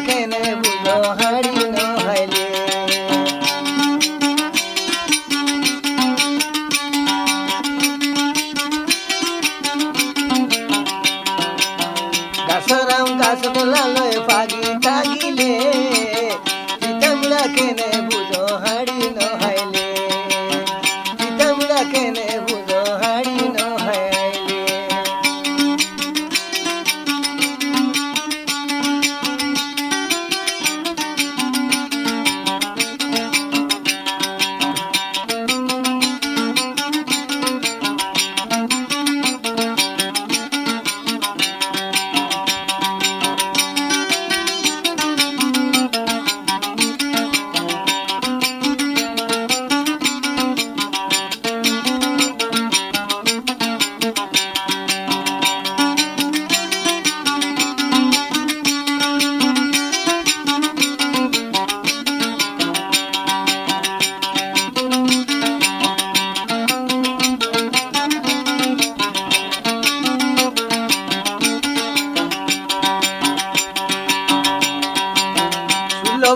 কেনে বুঝো হাড়ি নহাইলে গাছরাম গাছ তোলালয় পাগি তাগিলে চিতামুড়া কেনে বুঝো হাড়ি নহাইলে চিতামুড়া কেনে বুঝো হাড়ি নহাইলে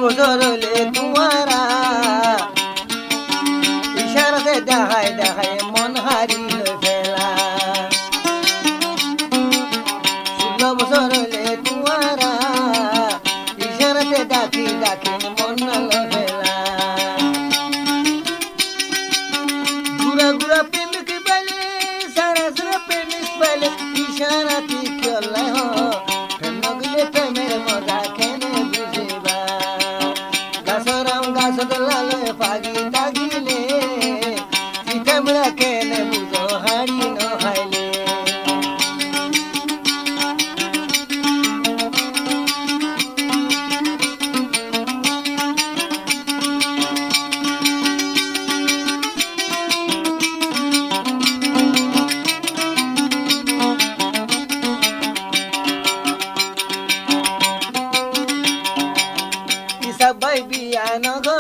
বছর হলে তোমারা ইশারাতে দেখায় দেখায় মন হারিল ফেলা 16 বছর হলে তোমারা ইশারাতে ডাকি ডাকি মন নাল ফেলা গুড়া গুড়া প্রেমিক বলে সারা সারা প্রেমিক বলে ইশারাতে চলে নগলে প্রেমের মজা কেনে বুঝিবা গাছ তোলালয় পাগি তাগিলে চিতামুড়া কেনে বুঝো হাড়ি নহাইলে সবাই বিয়া নগর